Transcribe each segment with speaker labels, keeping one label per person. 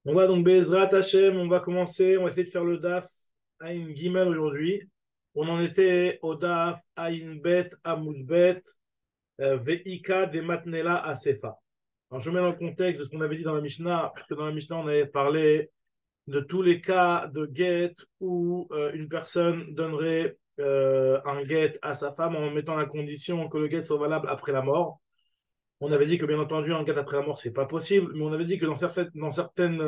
Speaker 1: On va donc Bezrat Hashem, on va commencer, on va essayer de faire le DAF Aïn Gimel aujourd'hui. On en était au DAF Aïn Bet Amoud Bet Veika de Matnela Asefa. Alors je mets dans le contexte de ce qu'on avait dit dans la Mishnah, parce que dans la Mishnah on avait parlé de tous les cas de get où une personne donnerait un get à sa femme en mettant la condition que le get soit valable après la mort. On avait dit que bien entendu, un gars après la mort, c'est pas possible, mais on avait dit que dans certaines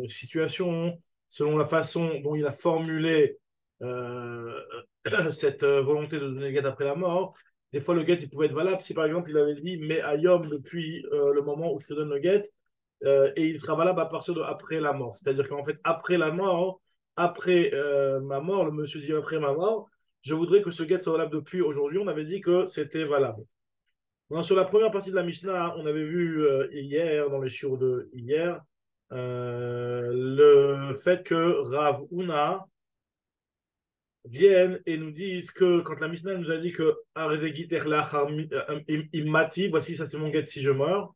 Speaker 1: situations, selon la façon dont il a formulé euh, cette volonté de donner le guet après la mort, des fois le guet il pouvait être valable si par exemple il avait dit mais ayom depuis le moment où je te donne le guet et il sera valable à partir de après la mort. C'est-à-dire qu'en fait, après la mort, après ma mort, le monsieur dit après ma mort, je voudrais que ce guet soit valable depuis aujourd'hui. On avait dit que c'était valable. Non, sur la première partie de la Mishnah, on avait vu hier, dans les shiur de hier, le fait que Rav Huna vienne et nous dise que quand la Mishnah nous a dit que Immati, voici ça c'est mon guet si je meurs,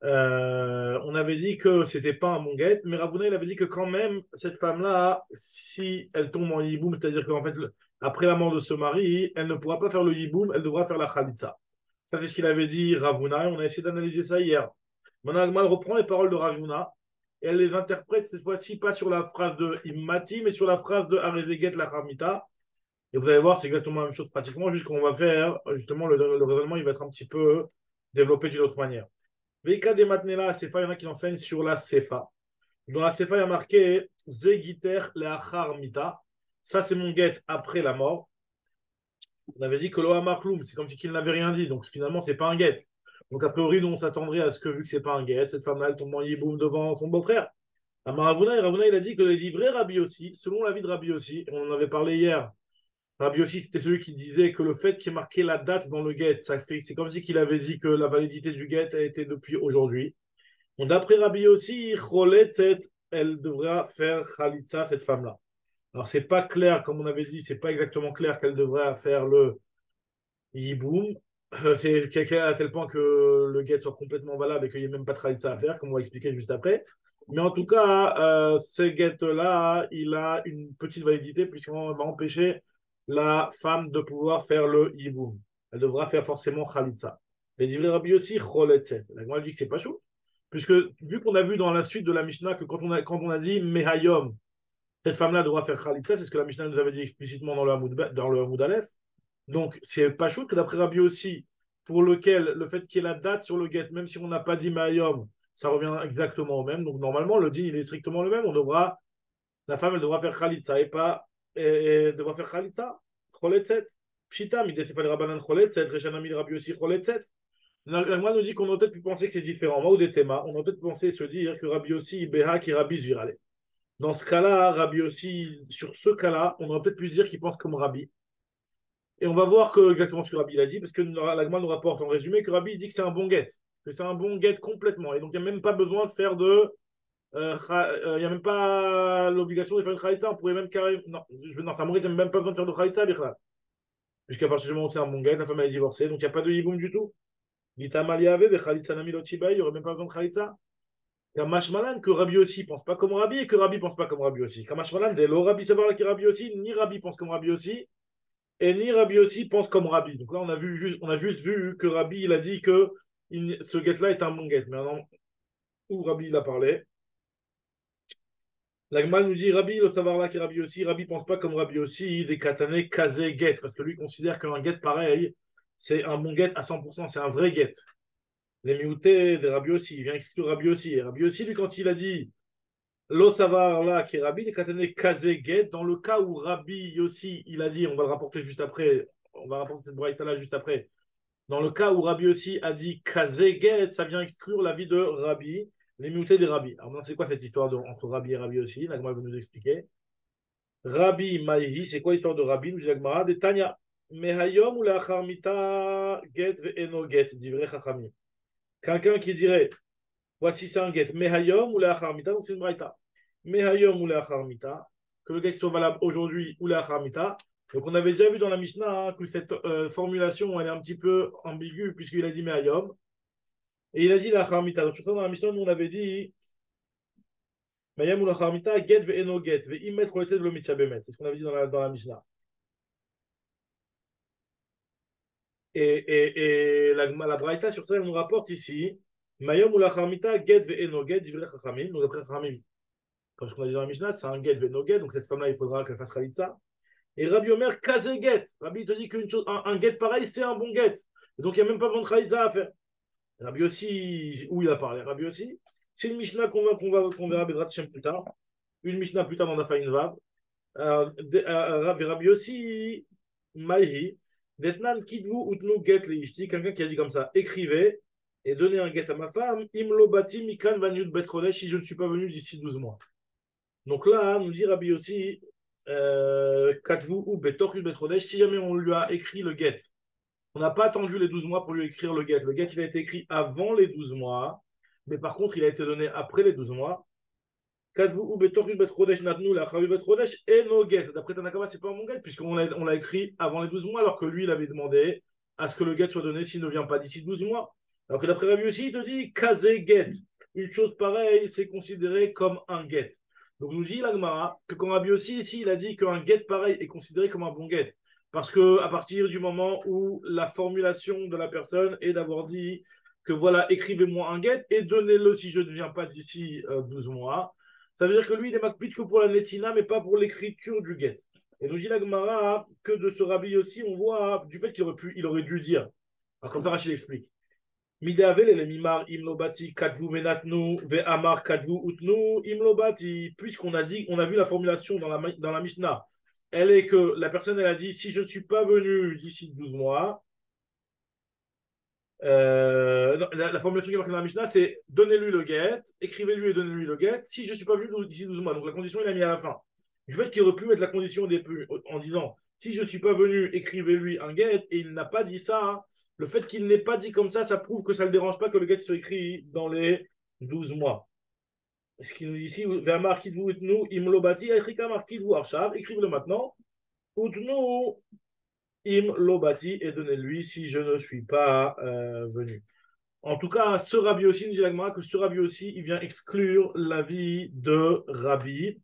Speaker 1: on avait dit que c'était pas un bon guet, mais Rav Huna il avait dit que quand même cette femme-là, si elle tombe en yiboum, c'est-à-dire qu'en fait après la mort de ce mari, elle ne pourra pas faire le yiboum, elle devra faire la khalitsa. Ça, c'est ce qu'il avait dit Ravuna, et on a essayé d'analyser ça hier. Maintenant, Agmal reprend les paroles de Ravuna, et elle les interprète cette fois-ci pas sur la phrase de Immati, mais sur la phrase de Arezeget la Khamita. Et vous allez voir, c'est exactement la même chose pratiquement, juste qu'on va faire, justement, le raisonnement, il va être un petit peu développé d'une autre manière. Veika de Matnela Sefa, il y en a qui enseignent sur la Sefa. Dans la Sefa, il y a marqué Zegiter Leachar Mita. Ça, c'est mon guet après la mort. On avait dit que l'Ohamar Kloum, c'est comme si qu'il n'avait rien dit. Donc finalement, c'est pas un guet. Donc a priori, nous, on s'attendrait à ce que, vu que c'est pas un guet, cette femme-là, elle tombe en yiboum devant son beau-frère. Et Ravuna, il a dit que les livrets Rabbi aussi, selon l'avis de Rabbi aussi, et on en avait parlé hier, Rabbi aussi, c'était celui qui disait que le fait qu'il marquait la date dans le guet, ça fait, c'est comme si qu'il avait dit que la validité du guet a été depuis aujourd'hui. Donc d'après Rabbi aussi, Choletzet, elle devra faire Khalitsa, cette femme-là. Alors c'est pas clair, comme on avait dit, c'est pas exactement clair qu'elle devrait faire le Yiboum. C'est quelqu'un à tel point que le guet soit complètement valable et qu'il n'y ait même pas de ça à faire, comme on va expliquer juste après. Mais en tout cas, ce guet-là, il a une petite validité puisqu'on va empêcher la femme de pouvoir faire le Yiboum. Elle devra faire forcément Khalitsa. Les livrets Rabbi aussi, Choletset. La Gemara dit que c'est pas chaud. Puisque, vu qu'on a vu dans la suite de la Mishnah que quand on a dit Mehayom, cette femme-là devra faire Khalitsa, c'est ce que la Mishnah nous avait dit explicitement dans le Hamoud Aleph. Donc, c'est pas chaud que d'après Rabbi aussi, pour lequel le fait qu'il y ait la date sur le get, même si on n'a pas dit Mayom, ça revient exactement au même. Donc, normalement, le din, il est strictement le même. La femme, elle devra faire Khalitsa et pas, et devra faire Khalitsa, Choletzet. Pshita, Midesefal Rabbanan Choletzet, Rechanami Rabbi aussi Choletzet. Moi, nous dit qu'on aurait peut-être pu penser que c'est différent. Moi, ou des thémas, on aurait peut-être pensé se dire que Rabbi aussi, Beha qui Rabbi Zvirale. Dans ce cas-là, Rabbi aussi, sur ce cas-là, on aurait peut-être pu se dire qu'il pense comme Rabbi. Et on va voir exactement ce que Rabbi a dit, parce que l'Agma nous rapporte en résumé que Rabbi dit que c'est un bon guet, que c'est un bon guet complètement. Et donc, il n'y a même pas besoin de faire de. Il n'y a même pas l'obligation de faire une khalitsa. On pourrait même carrément. Non, non c'est un bon guet, il n'y a même pas besoin de faire de khalitsa, puisqu'à partir du moment où c'est un bon guet, la femme elle est divorcée, donc il n'y a pas de yiboum du tout. L'itama liave, ve khalitsa nami lochiba, il n'y aurait même pas besoin de khalitsa. Kamashmalan, que Rabbi aussi pense pas comme Rabbi et que Rabbi pense pas comme Rabbi aussi. Kamashmalan, dès le Rabbi savoir qui Rabbi aussi, ni Rabbi pense comme Rabbi aussi. Et ni Rabbi aussi pense comme Rabbi. Donc là, on a juste vu que Rabbi, il a dit que ce guet-là est un bon guet. Mais maintenant, où Rabbi, il a parlé, l'Agmal nous dit Rabbi, le savoir là qui est Rabbi aussi. Rabbi pense pas comme Rabbi aussi, des katané, kazé, guet. Parce que lui considère qu'un guet pareil, c'est un bon guet à 100%, c'est un vrai guet. Les mioutés de Rabbi aussi, il vient exclure Rabbi aussi. Et Rabbi aussi, lui, quand il a dit Lo savar là qui est Rabbi, des katané, kazé, guet, dans le cas où Rabbi aussi, il a dit, on va le rapporter juste après, on va rapporter cette braïta là juste après. Dans le cas où Rabbi aussi a dit Kazeget, ça vient exclure l'avis de Rabbi, les mutés des Rabbi. Alors, c'est quoi cette histoire entre Rabbi et Rabbi aussi? L'Agmara va nous expliquer. Rabbi Maïhi, c'est quoi l'histoire de Rabbi? Nous dit l'Agmara, de Tanya. Mehayom ou la charmita get ve'eno get, divrei chachamim. Quelqu'un qui dirait, voici c'est un get, Mehayom ou la charmita, donc c'est une braïta. Mehayom ou la charmita, que le get soit valable aujourd'hui ou la charmita. Donc on avait déjà vu dans la Mishnah que cette formulation elle est un petit peu ambiguë puisqu'il a dit Mehayom. Et il a dit la Khamita. Donc, surtout dans la Mishnah, nous on avait dit Mayam ou la Khamita, get ve eno get, ve imet roletet lo mitchabemet. C'est ce qu'on avait dit dans la Mishnah. La Braïta sur ça, elle nous rapporte ici Mayam ou la Khamita, get ve eno get, divrei Chachamim. Donc, après Chachamim, comme ce qu'on a dit dans la Mishnah, c'est un get ve eno get. Donc, cette femme-là, il faudra qu'elle fasse Khalitsa. Et Rabbi Omer, kaze get. Rabbi il te dit qu'une chose, un get pareil, c'est un bon get. Donc, il n'y a même pas besoin de Khalitsa à faire. Rabbi aussi, où il a parlé Rabbi aussi, c'est une Mishnah qu'on verra Bezrat Hashem plus tard. Une Mishnah plus tard dans Dafaïn Vav. Rabbi aussi, Maïhi, Detnan Kidvu Utnu Get Leishti, quelqu'un qui a dit comme ça, écrivez et donnez un get à ma femme, Imlo Bati Mikan Vanyut Betrodesh, si je ne suis pas venu d'ici 12 mois. Donc là, nous dit Rabbi aussi, Katvu ou Betor Betrodesh, si jamais on lui a écrit le get. On n'a pas attendu les 12 mois pour lui écrire le get. Le get, il a été écrit avant les 12 mois, mais par contre, il a été donné après les 12 mois. Kadvu ou betoril bet chodesh natnu la chavi bet chodesh et no get. D'après Tanakama, c'est pas mon get, puisqu'on l'a écrit avant les 12 mois, alors que lui, il avait demandé à ce que le get soit donné s'il ne vient pas d'ici 12 mois. Alors que d'après Rabbi aussi, il te dit kaze get. Une chose pareille, c'est considéré comme un get. Donc nous dit l'Agmara que quand Rabbi aussi, ici, il a dit qu'un get pareil est considéré comme un bon get. Parce que à partir du moment où la formulation de la personne est d'avoir dit que voilà, écrivez-moi un get et donnez-le si je ne viens pas d'ici 12 mois, ça veut dire que lui, il est makpid que pour la netina, mais pas pour l'écriture du get. Et nous dit la Gemara que de ce rabbi aussi, on voit du fait il aurait dû dire. Alors comme ça, Rachid explique. Midavel et les mimar imlobati kadvu menatnu ve amar kadvu utnu imlobati. Puisqu'on a dit, on a vu la formulation dans la Mishnah. Elle est que la personne, elle a dit, si je ne suis pas venu d'ici 12 mois, non, la formulation qui est marquée dans la Mishnah, c'est donnez-lui le get, écrivez-lui et donnez-lui le get si je ne suis pas venu d'ici 12 mois. Donc la condition, il a mis à la fin. Du fait qu'il aurait pu mettre la condition au début en disant si je ne suis pas venu, écrivez-lui un get, et il n'a pas dit ça. Hein. Le fait qu'il n'ait pas dit comme ça prouve que ça ne le dérange pas que le get soit écrit dans les 12 mois. Ce qu'il nous dit ici, imlobati, écrivez-le maintenant. Utnu im lobati et donnez-lui si je ne suis pas venu. En tout cas, ce Rabbi aussi, nous dit l'Agmara que ce Rabbi aussi, il vient exclure l'avis de Rabbi,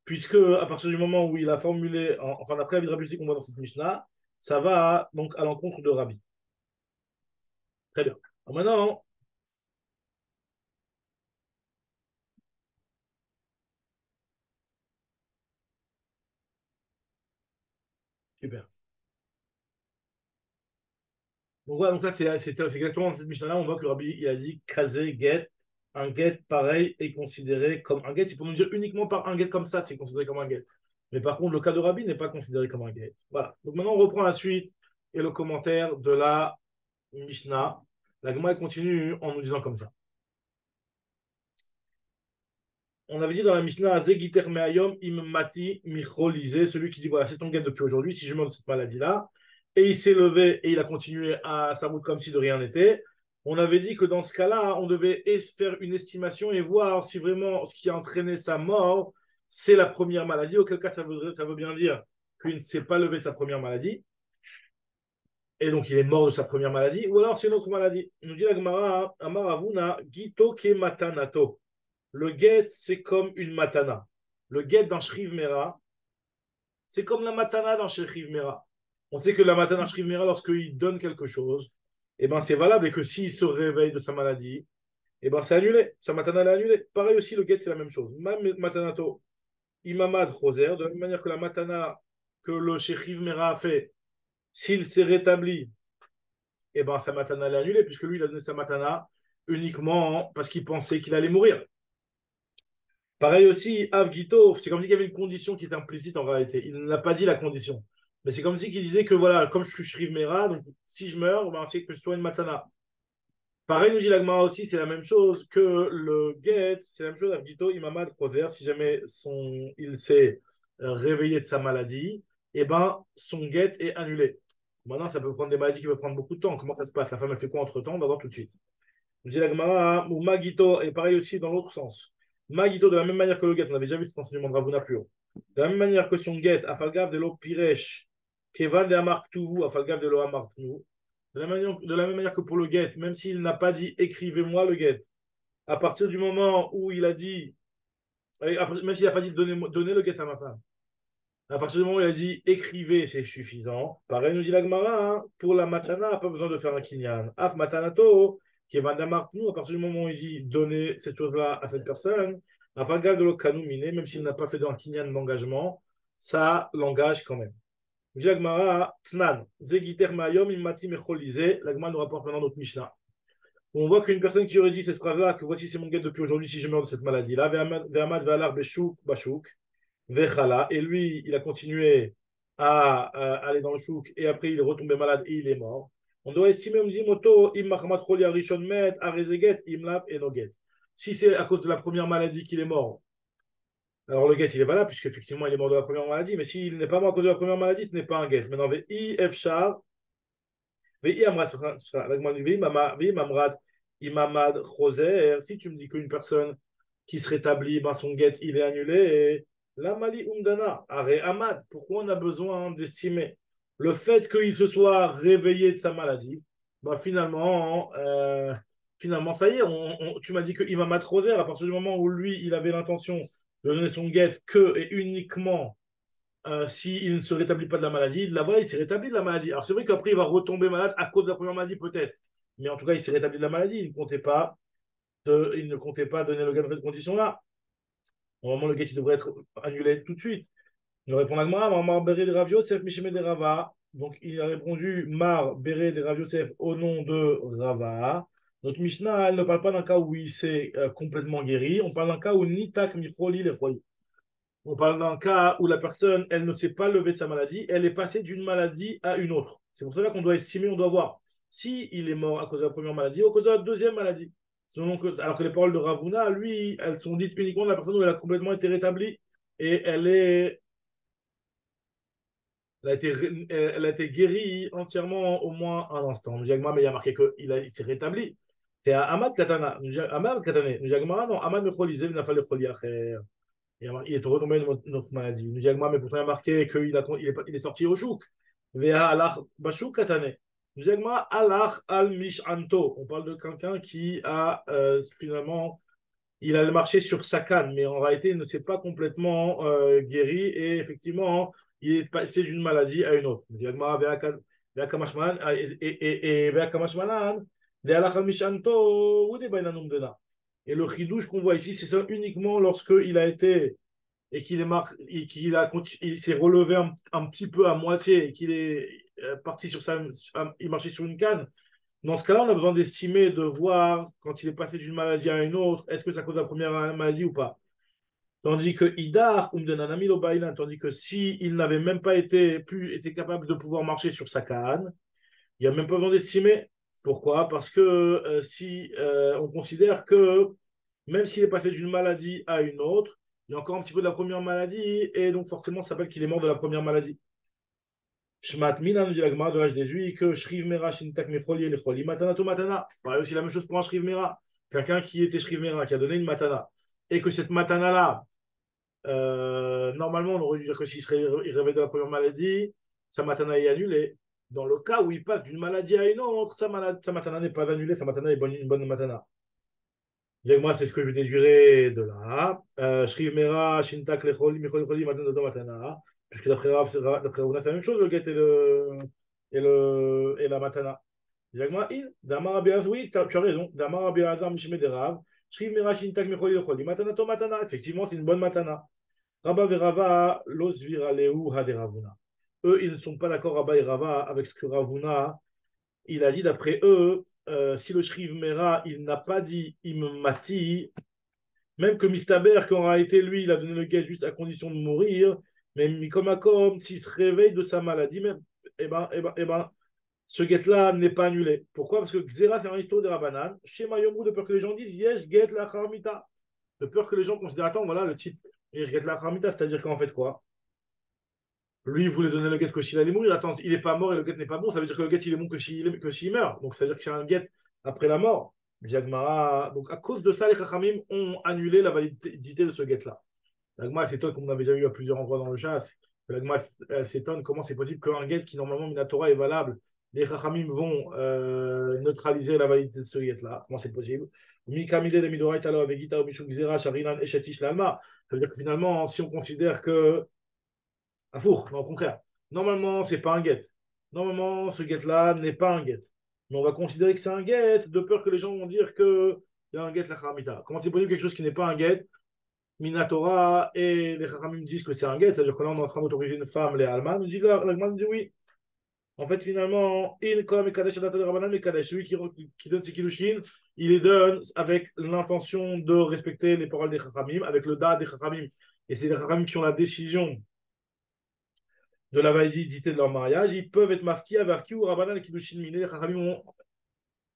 Speaker 1: puisque à partir du moment où il a formulé, enfin d'après l'avis de Rabbi aussi qu'on voit dans cette Mishnah, ça va donc à l'encontre de Rabbi. Très bien. Alors maintenant, super. Donc voilà, donc là, c'est exactement dans cette Mishnah-là, on voit que Rabbi, il a dit Kazé, get, un get pareil est considéré comme un get. Il faut nous dire uniquement par un get comme ça, c'est considéré comme un get. Mais par contre, le cas de Rabbi n'est pas considéré comme un get. Voilà. Donc maintenant, on reprend la suite et le commentaire de la Mishnah. La Gemara continue en nous disant comme ça. On avait dit dans la Mishnah, Zegiter me'ayom im mati micholise, celui qui dit voilà, c'est ton get depuis aujourd'hui, si je meurs de cette maladie-là, et il s'est levé et il a continué à sa route comme si de rien n'était. On avait dit que dans ce cas-là, on devait faire une estimation et voir si vraiment ce qui a entraîné sa mort, c'est la première maladie, auquel cas ça veut bien dire qu'il ne s'est pas levé de sa première maladie. Et donc, il est mort de sa première maladie, ou alors c'est une autre maladie. Il nous dit la Gemara, Amaravuna, Gito ke matanato. Le get, c'est comme une matana. Le get dans Shriv Mera, c'est comme la matana dans Shriv Mera. On sait que la matana Shriv Mera, lorsqu'il donne quelque chose, eh ben, c'est valable et que s'il se réveille de sa maladie, eh ben, c'est annulé. Sa matana est annulée. Pareil aussi, le get, c'est la même chose. Matanato, imamad choser, de la même manière que la matana que le Shriv Mera a fait, s'il s'est rétabli, eh ben, sa matana est annulée, puisque lui, il a donné sa matana uniquement parce qu'il pensait qu'il allait mourir. Pareil aussi, Avgito, c'est comme s'il y avait une condition qui était implicite en réalité. Il n'a pas dit la condition. Mais c'est comme si il disait que voilà, comme je suis Shriv Mera, donc si je meurs, ben, c'est que je sois une matana. Pareil, nous dit l'Agmara aussi, c'est la même chose que le get, c'est la même chose, Avgito, Imamad, Roser, si jamais il s'est réveillé de sa maladie, et ben son get est annulé. Maintenant, ça peut prendre des maladies qui peuvent prendre beaucoup de temps. Comment ça se passe? La femme, elle fait quoi entre temps? On va voir tout de suite. Nous dit l'Agmara, ou Magito, et pareil aussi dans l'autre sens. Magito, de la même manière que le get, on avait déjà vu cet enseignement de Ravuna plus haut. De la même manière que son get, Afalgav de l'eau piresh, Kevan de Amark Tuvu, Afalgav de l'eau Amark Tuvu. De la même manière que pour le guet, même s'il n'a pas dit écrivez-moi le guet, à partir du moment où il a dit, même s'il n'a pas dit donnez le guet à ma femme, à partir du moment où il a dit écrivez, c'est suffisant. Pareil, nous dit la Gemara, hein, pour la matana, pas besoin de faire un kinyan. Af matanato, qui est nous, à partir du moment où il dit donnez cette chose-là à cette personne, avagal de l'okanu miné, même s'il n'a pas fait d'un kinyan d'engagement, ça l'engage quand même. Nous dit la Gemara, tnan, zegiter mayom immati mecholise, la Gemara nous rapporte maintenant notre Mishnah. On voit qu'une personne qui aurait dit cette phrase-là, que voici c'est mon guet depuis aujourd'hui si je meurs de cette maladie-là, ve'amad ve'alar beshouk bashouk, Vechala, et lui, il a continué à aller dans le chouk, et après il est retombé malade et il est mort. On doit estimer, on dit, moto, im machamat choli arishon met, arezeget, imlav et noget. Si c'est à cause de la première maladie qu'il est mort, alors le get il est valable, puisqu'effectivement il est mort de la première maladie, mais s'il n'est pas mort à cause de la première maladie, ce n'est pas un get. Maintenant, vi efshar, vi amrat, vi mamrat, imamad choser, si tu me dis qu'une personne qui se rétablit, ben son get il est annulé, et la mali umdana, aré amad, pourquoi on a besoin d'estimer le fait qu'il se soit réveillé de sa maladie, ben finalement ça y est, tu m'as dit que imamad choser, à partir du moment où lui il avait l'intention de donner son get que et uniquement s'il ne se rétablit pas de la maladie, là voilà, il s'est rétabli de la maladie. Alors c'est vrai qu'après il va retomber malade à cause de la première maladie peut-être, mais en tout cas il s'est rétabli de la maladie, il ne comptait pas donner le gain dans cette condition-là. Normalement, le gars, il devrait être annulé tout de suite. Il répond à Gmara, Mar Béré de Rav Yosef, Mishime de Rava. Donc, il a répondu Mar Béré de Rav Yosef au nom de Rava. Notre Mishnah, elle ne parle pas d'un cas où il s'est complètement guéri. On parle d'un cas où Nitak Micholi les Choli. On parle d'un cas où la personne, elle ne s'est pas levée de sa maladie, elle est passée d'une maladie à une autre. C'est pour cela qu'on doit estimer, on doit voir si il est mort à cause de la première maladie ou à cause de la deuxième maladie. Alors que les paroles de Ravuna, lui, elles sont dites uniquement de la personne où elle a complètement été rétablie et elle a été guérie entièrement au moins un instant. Mais il y a marqué qu'il s'est rétabli. C'est à Ahmad Katana. Ahmad Katane. Non, Ahmad Mecholi, Zev Nafal Mecholi Acher. Il est retombé une autre maladie. Mais pourtant, il a marqué il est sorti au chouk. Vea alach bashouk katane. Alach al mishanto. On parle de quelqu'un qui a finalement, il a marché sur sa canne, mais en réalité, il ne s'est pas complètement guéri et effectivement, il est passé d'une maladie à une autre. Vea kamashmanan et vea kamashmanan. De alach al mishanto ou des bainanum dena. Et le chidouche qu'on voit ici, c'est ça uniquement lorsqu'il a été et il s'est relevé un petit peu à moitié et qu'il est parti il marchait sur une canne. Dans ce cas-là, on a besoin d'estimer, de voir quand il est passé d'une maladie à une autre, est-ce que ça cause la première maladie ou pas. Tandis que Idar, tandis que si il n'avait même pas été capable de pouvoir marcher sur sa canne, il n'y a même pas besoin d'estimer. Pourquoi? Parce que si on considère que même s'il est passé d'une maladie à une autre, il y a encore un petit peu de la première maladie, et donc forcément, ça s'appelle qu'il est mort de la première maladie. Shmat Mina nous dit la Gemara de l'âge des Juifs que Shriv Mera Shintak Mecholi le Choli Matana to Matana. Pareil aussi la même chose pour un Shriv Mera. Quelqu'un qui était Shriv Mera, qui a donné une Matana, et que cette Matana-là, normalement, on aurait dû dire que s'il se réveille de la première maladie, sa Matana est annulée. Dans le cas où il passe d'une maladie à une autre, sa Matana n'est pas annulée, sa Matana est une bonne Matana. Moi, c'est ce que je déduirais de là. Shriv Mera, Shintak Lecholi, Michol Choli, Matana do Matana. Puisque d'après Rav, c'est la même chose, le get et la Matana. Moi, Damar Abiaz, oui, tu as raison. Damar Abiazar, Mishme de Rav. Shriv Mera, Shintak Micholi Lecholi, Matana to Matana. Effectivement, c'est une bonne Matana. Rabba Verava, Los Viraleu Haderavuna. Eux, ils ne sont pas d'accord, Rabba et Rava, avec ce que Ravuna, il a dit d'après eux, si le Shriv Mera, il n'a pas dit Immati, même que Mistaber, qu'en réalité, lui, il a donné le guet juste à condition de mourir, mais comme s'il se réveille de sa maladie, même, ce guet-là n'est pas annulé. Pourquoi? Parce que Xera, c'est un histoire de Rabbanan. Chez Mayomou, de peur que les gens disent Yes, get la Kharmita. De peur que les gens considèrent, attends, voilà le titre, Yes, get la Kharmita, c'est-à-dire qu'en fait quoi? Lui, il voulait donner le guet que s'il allait mourir. Attends, il n'est pas mort et le guet n'est pas bon. Ça veut dire que le guet, il est bon que s'il meurt. Donc, ça veut dire que c'est un guet après la mort. Donc, à cause de ça, les Chachamim ont annulé la validité de ce guet-là. L'Agma s'étonne, comme on avait déjà eu à plusieurs endroits dans le chasse. L'Agma s'étonne comment c'est possible qu'un guet qui, normalement, Minatora, est valable les Chachamim vont neutraliser la validité de ce guet-là. Comment c'est possible? Mi-kamide de midoraita lo avegita ou mishum gzera sharinan eshetish l'alma. Ça veut dire que finalement, si on considère que un four, non, au contraire. Normalement, c'est pas un get. Normalement, ce get-là n'est pas un get. Mais on va considérer que c'est un get de peur que les gens vont dire qu'il y a un get la haramita. Comment c'est possible quelque chose qui n'est pas un get? Minatora et les haramim disent que c'est un get, c'est-à-dire que là on est en train d'autoriser une femme, les Alman, nous dit l'Alman dit oui. En fait, finalement, il comme Kadesh Rabbanan et Kadesh, celui qui donne ses kiddushin, il les donne avec l'intention de respecter les paroles des haramim, avec le da des haramim. Et c'est les haramim qui ont la décision de la validité de leur mariage, ils peuvent être mafki, avavki ou rabbanan, les kiddushin minés. Les chachamim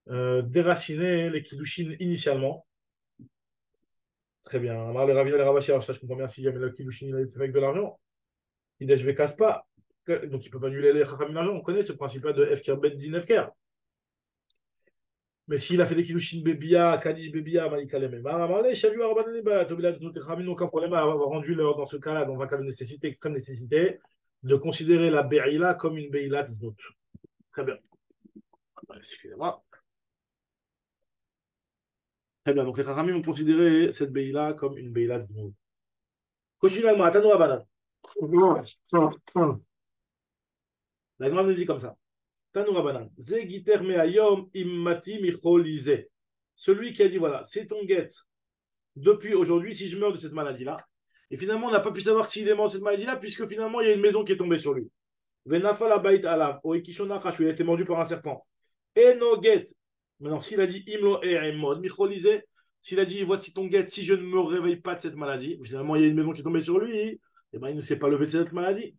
Speaker 1: ont déraciné les kiddushin initialement. Très bien. Alors les ravina, les ravashi, alors ça je comprends bien si jamais le kiddushin il a été fait avec de l'argent. Il ne je casse pas. Donc ils peuvent annuler les chachamim l'argent. On connaît ce principe-là de FKR Beddin FKR. Mais s'il a fait des kiddushin bébia, Kaddish bébia, Maïka les Memar, Amarle, Shavu Rabbanan les Bat, Tobilat, nous chachamim n'ont aucun problème à avoir rendu leur, dans ce cas-là, dans un cas de nécessité, extrême nécessité, de considérer la Be'ila comme une Be'ilat Znut. Très bien. Excusez-moi. Très bien. Donc les Chachamim ont considéré cette Beïla comme une Beïla de Zmoud. Continuellement, Tanu Rabbanan. La Gemara nous dit comme ça. Tanu Rabbanan. Ze giter me'ayom immati micholise. Celui qui a dit voilà, c'est ton guet depuis aujourd'hui si je meurs de cette maladie-là. Et finalement, on n'a pas pu savoir s'il est mort de cette maladie-là puisque finalement, il y a une maison qui est tombée sur lui. Venafal abayit alav. Oikishonachach. Il a été mordu par un serpent. Et no get. Maintenant, s'il a dit imlo e mod micholise. S'il a dit, voici ton guet, si je ne me réveille pas de cette maladie, finalement, il y a une maison qui est tombée sur lui, et ben, il ne s'est pas levé de cette maladie.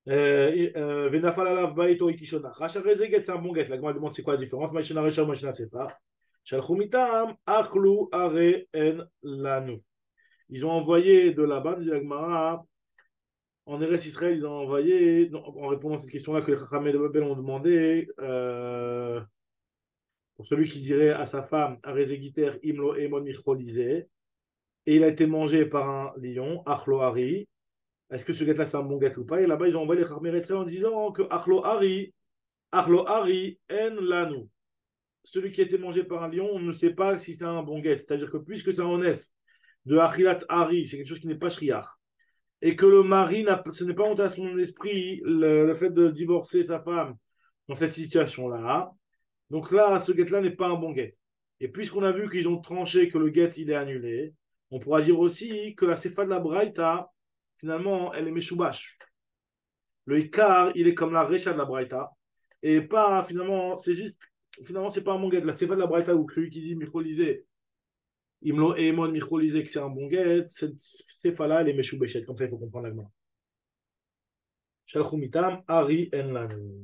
Speaker 1: Venafal baito ikishona. Rachareze get, c'est un bon guet. La Gemara demande c'est quoi la différence. Maïshena recha, maïshena sefa. Shalchumitam, achlu are en lanu. Ils ont envoyé de là-bas, dit la Gemara, en Eretz Israël, ils ont envoyé, en répondant à cette question-là que les Chachamim de Babel ont demandé, pour celui qui dirait à sa femme, Arezegiter imlo emon micholise, et il a été mangé par un lion, Achlo Hari. Est-ce que ce gâteau-là, c'est un bon gâteau ou pas? Et là-bas, ils ont envoyé les Chachamim en disant que Achlo Hari, en lanu. Celui qui a été mangé par un lion, on ne sait pas si c'est un bon gâteau. C'est-à-dire que puisque ça en est de Achilat Hari, c'est quelque chose qui n'est pas shriach, et que le mari, ce n'est pas monté à son esprit le fait de divorcer sa femme dans cette situation-là. Donc là, ce guet-là n'est pas un bon guet. Et puisqu'on a vu qu'ils ont tranché que le guet, il est annulé, on pourra dire aussi que la sefa de la braïta, finalement, elle est meshoubash. Le ikar, il est comme la recha de la braïta. Et pas, finalement, c'est juste, finalement, c'est pas un bon guet. La sefa de la braïta, ou celui qui dit micholisé, imlo emon micholisé, que c'est un bon guet, cette sefa-là, elle est meshoubeshet. Comme ça, il faut comprendre la main. Shalchumitam, Ari en lanu.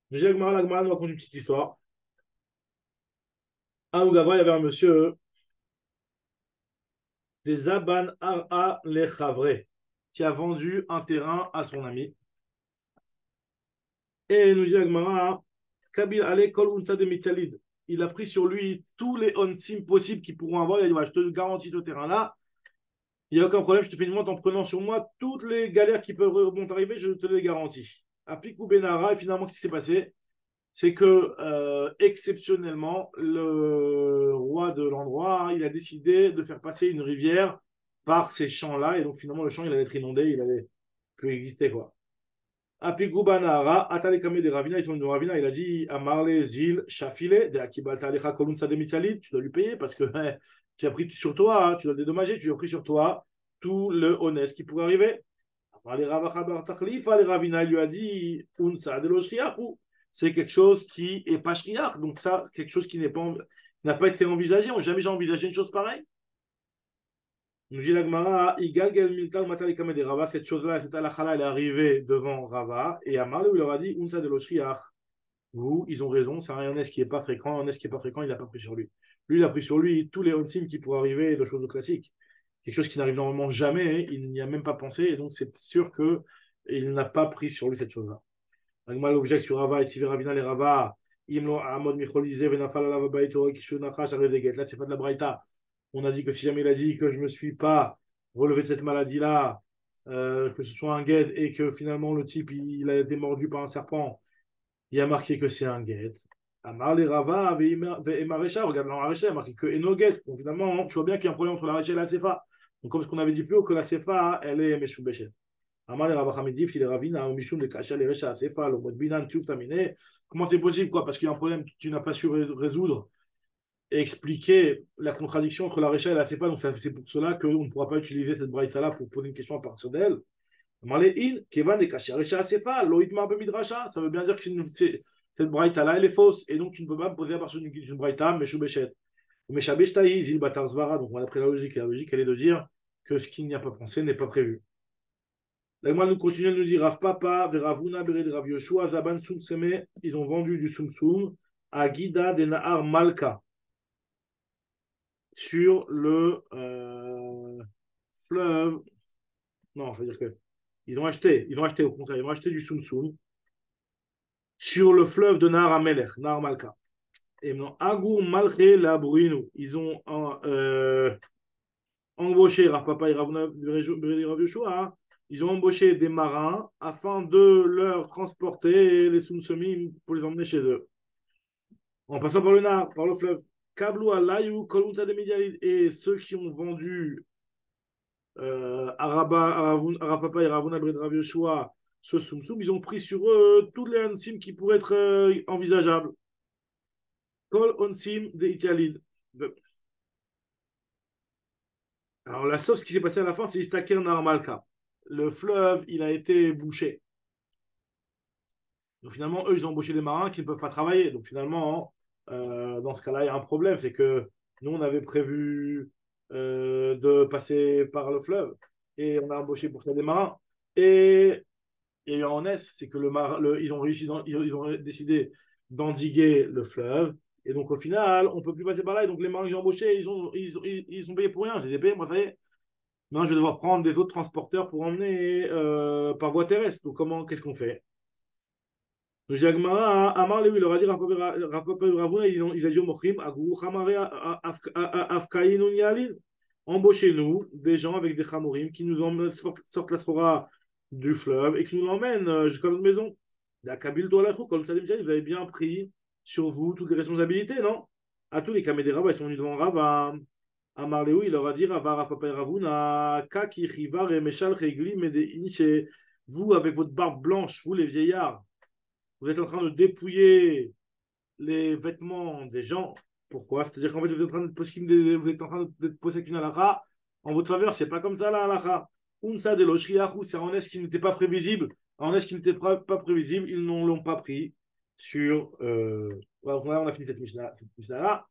Speaker 1: Mais j'ai la Gemara nous raconte une petite histoire. À Ougava, il y avait un monsieur des Aban Ara Lechavre qui a vendu un terrain à son ami. Et nous dit Agmara, Kabil Ale Kol Unsa de Mitzalid. Il a pris sur lui tous les onsim possibles qu'ils pourront avoir. Il a dit, je te garantis ce terrain-là. Il n'y a aucun problème, je te fais une vente en prenant sur moi toutes les galères qui peuvent arriver, je te les garantis. À Pikou Benara, et finalement, qu'est-ce qui s'est passé? C'est que exceptionnellement, le roi de l'endroit, il a décidé de faire passer une rivière par ces champs-là, et donc finalement le champ il allait être inondé, il allait plus exister quoi. Apigubanara, Atalekame de Ravina, ils sont de Ravina, il a dit à Marley Zil Shafile, de Akibalta Alecha Kolunsa de Mitzalid, tu dois lui payer parce que tu as pris sur toi, hein, tu dois le dédommager, tu as pris sur toi tout le honnête qui pourrait arriver. Les Ravina lui a dit Unsa de Loshriaku, c'est quelque chose qui est pas shriach, donc ça, quelque chose qui n'a pas été envisagé. On n'a jamais envisagé une chose pareille. Nous dit la Gemara, Rava, cette chose-là, cette halakha, elle est arrivée devant Rava, et Amar, où il leur a dit, Unsa de l'Oshriach. Vous, ils ont raison, c'est un honnête qui n'est pas fréquent, un honnête qui n'est pas fréquent, il n'a pas pris sur lui. Lui, il a pris sur lui tous les onsim qui pourraient arriver de choses classiques. Quelque chose qui n'arrive normalement jamais, il n'y a même pas pensé, et donc c'est sûr qu'il n'a pas pris sur lui cette chose-là. L'objet sur Rava et Tiveravina les Rava, Imlo Amod Micholise, Venafal Alava Baito, Kishunacha, Sharedeget. Là, c'est pas de la Braïta. On a dit que si jamais il a dit que je ne me suis pas relevé de cette maladie-là, que ce soit un guet et que finalement le type il a été mordu par un serpent, il y a marqué que c'est un guet. Amar les Rava et Marécha, regarde dans Marécha, il y a marqué que Eno guet. Donc finalement, tu vois bien qu'il y a un problème entre la Récha et la Sefa. Donc comme ce qu'on avait dit plus haut, que la Sefa, elle est Meshubeshet. Amar les Rava Hamidif, il est Ravina, au Mishum de Kacha, les Récha, Sefa, le mode Binan, Tchouf, Taminé. Comment c'est possible, quoi? Parce qu'il y a un problème que tu n'as pas su résoudre et expliquer la contradiction entre la Récha et la Sefa. Donc c'est pour cela qu'on ne pourra pas utiliser cette braïta-là pour poser une question à partir d'elle. Ça veut bien dire que cette braïta-là, elle est fausse. Et donc, tu ne peux pas me poser à partir d'une braïta, mais choubéchet. Mais shabeshtaï, zil batar zvara. Donc, d'après la logique, elle est de dire que ce qu'il n'y a pas pensé n'est pas prévu. L'Agma nous continue de nous dire Rav Papa, Veravuna, Bered Rav Yoshua, Zaban Sumseme, ils ont vendu du Sumsum à Gida de Nahar Malka sur le fleuve. Non, je veux dire que ils ont acheté au contraire, ils ont acheté du Sumsum sur le fleuve de Nahar Amelech, Nahar Malka. Et maintenant, Agur Malché la Bruino, ils ont embauché Rav Papa et Rav Yoshua, hein. Ils ont embauché des marins afin de leur transporter les Sumsumim pour les emmener chez eux. En passant par le Nahar, par le fleuve. Kablou Alayou, Kolunta de Medialid, et ceux qui ont vendu Rav Papa et Ravuna Bred Rav Yoshua ce Sumsum, ils ont pris sur eux toutes les Hansim qui pourraient être envisageables. Kol Onsim de Itialid. Alors, la sauce qui s'est passée à la fin, c'est Istaker Narmalka. Le fleuve, il a été bouché. Donc, finalement, eux, ils ont embauché des marins qui ne peuvent pas travailler. Donc, finalement, dans ce cas-là, il y a un problème. C'est que nous, on avait prévu de passer par le fleuve et on a embauché pour ça des marins. Et il y a eu en S, c'est que ils ont réussi, ils ont décidé d'endiguer le fleuve. Et donc, au final, on ne peut plus passer par là. Et donc, les marins que j'ai embauchés, ils sont payés pour rien. J'ai payé, moi, ça y est. Non, je vais devoir prendre des autres transporteurs pour emmener par voie terrestre. Donc, qu'est-ce qu'on fait? Le Jagmara, Amar Lewi, il leur a dit Rav Papa et Ravuna, ils ont dit au Mochim, Agou, Chamare, Afkaïnoun Yalin, embauchez-nous des gens avec des Chamorim qui nous emmènent, sortent la Sora du fleuve et qui nous l'emmènent jusqu'à notre maison. D'Akabil Doualachou, comme ça, vous avez bien pris sur vous toutes les responsabilités, non? À tous les Kamedera, ils sont venus devant Rav, Amar Lewi, il leur a dit Rav Papa et Ravuna, Kaki, Chivar, et Meshal, Regli, Medeinche, vous avec votre barbe blanche, vous les vieillards, vous êtes en train de dépouiller les vêtements des gens. Pourquoi? C'est-à-dire qu'en fait, vous êtes en train de poser une halakha en votre faveur. C'est pas comme ça, la halakha. Unsa de l'oshriyahu, c'est un est qui n'était pas prévisible. Un est qui n'était pas prévisible, ils ne l'ont pas pris sur. Voilà, on a fini cette Mishnah-là.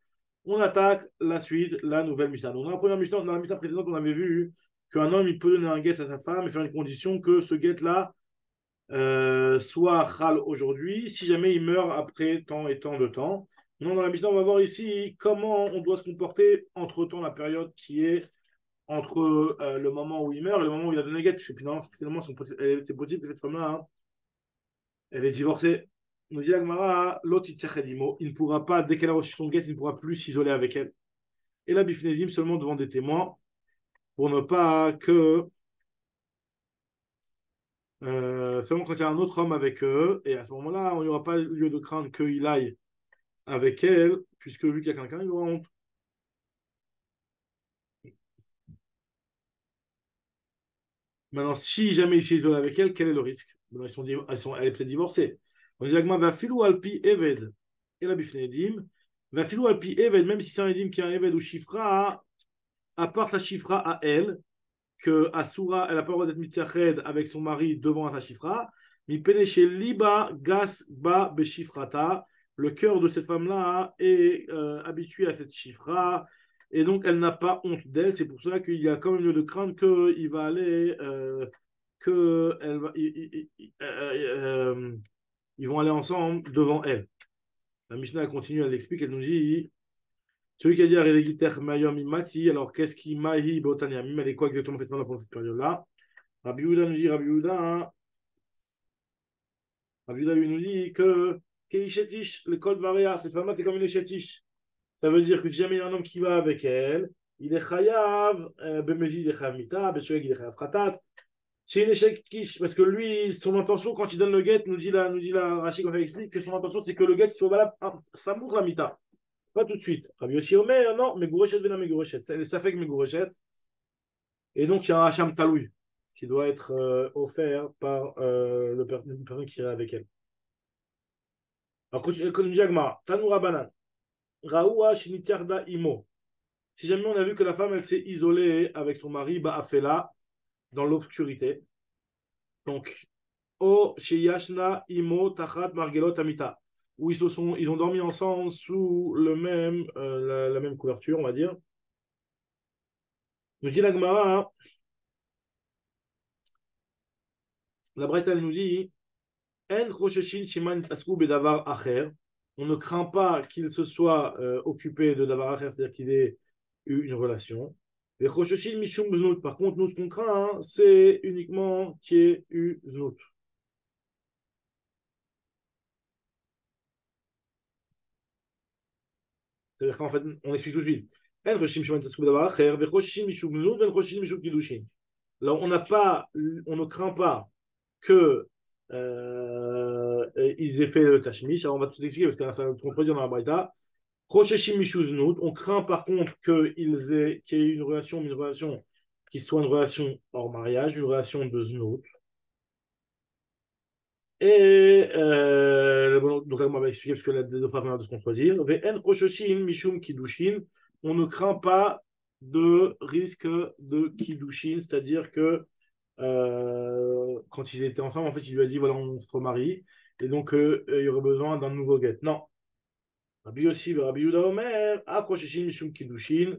Speaker 1: On attaque la suite, la nouvelle Mishnah. Donc, dans la première Mishnah, dans la Mishnah précédente, on avait vu qu'un homme, il peut donner un guet à sa femme et faire une condition que ce guet-là soit Khal aujourd'hui, si jamais il meurt après tant et tant de temps. Non, dans la Mishnah, on va voir ici comment on doit se comporter entre temps, la période qui est entre le moment où il meurt et le moment où il a donné guet. Parce que finalement, c'est possible que cette femme-là, hein, elle est divorcée. Nous dit Agmara, l'autre il ne pourra pas, dès qu'elle a reçu son guet, il ne pourra plus s'isoler avec elle. Et la bifnésim seulement devant des témoins pour ne pas que seulement quand il y a un autre homme avec eux, et à ce moment-là, il n'y aura pas lieu de craindre qu'il aille avec elle, puisque vu qu'il y a quelqu'un, il aura honte. Maintenant, si jamais il s'isole avec elle, quel est le risque? Maintenant, elle est peut-être divorcée. On dit va filou alpi eved. Et la bifnedim, va filou alpi eved, même si c'est un edim qui a un eved ou chifra, à part sa chifra à elle, que Asura, elle n'a pas le droit d'être mitzached avec son mari devant sa chifra, mi peneche liba gas ba beshifrata. Le cœur de cette femme-là est habitué à cette chifra, et donc elle n'a pas honte d'elle. C'est pour cela qu'il y a quand même lieu de craindre qu'il va aller, que elle va, ils vont aller ensemble devant elle. La Mishnah elle continue, elle explique, elle nous dit celui qui a dit à Rezegiter Mayom Imati, alors qu'est-ce qui mahi botaniamim, elle est quoi exactement cette femme pendant cette période-là? Rabbi Yehuda nous dit, Rabbi Yehuda lui nous dit que Keishetish, le Kol Varia, cette femme-là c'est comme une Eshetish. Ça veut dire que si jamais il y a un homme qui va avec elle, il est chayav, bemezi il est chayav mita, beshoreg il est chayav khatat. C'est une échec quiche, parce que lui, son intention, quand il donne le get, nous dit la Rachid, quand il explique que son intention, c'est que le get soit valable, ça montre la mita. Pas tout de suite. Rabbi Yossi Omer, non, Megourechet vena Megourechet. Ça fait que Megourechet. Et donc, il y a un Hacham Taloui qui doit être offert par une personne qui irait avec elle. Alors, comme dit Agmara, Tanoura Banan, Raoua Shinitiarda Imo. Si jamais on a vu que la femme, elle s'est isolée avec son mari, Ba'afela, dans l'obscurité. Donc, O Sheyashna Imo Tachat Margelot Amita. Où ils ont dormi ensemble sous la même couverture, on va dire. Nous dit la Gemara, hein, la Braïta nous dit En Rosheshin Shiman Tasku Bedavar Acher. On ne craint pas qu'il se soit occupé de Davar Acher, c'est-à-dire qu'il ait eu une relation. Et Rosheshin Mishum Znout. Par contre, nous, ce qu'on craint, hein, c'est uniquement qu'il y ait eu Znout. C'est-à-dire qu'en fait, on explique tout de suite. En Rosheshin Shiman Tasku Bedavar Acher. Et Rosheshin Mishum Znout. Et Rosheshin Mishum Kiddushin. Alors, on ne craint pas que ils aient fait le tashmish. Alors, on va tout expliquer parce que ça va se contredire dans la Braïta. On craint par contre qu'il y ait une relation qui soit une relation hors mariage, une relation de znout. Et donc là, on va expliquer parce que les deux phrases vont se contredire. On ne craint pas de risque de kiddushin, c'est-à-dire que quand ils étaient ensemble, en fait, il lui a dit voilà, on se remarie, et donc il y aurait besoin d'un nouveau guet. Non. Rabbi Yossi, Rabbi Yehuda Omer, Akroshishin Mishum Kiddushin.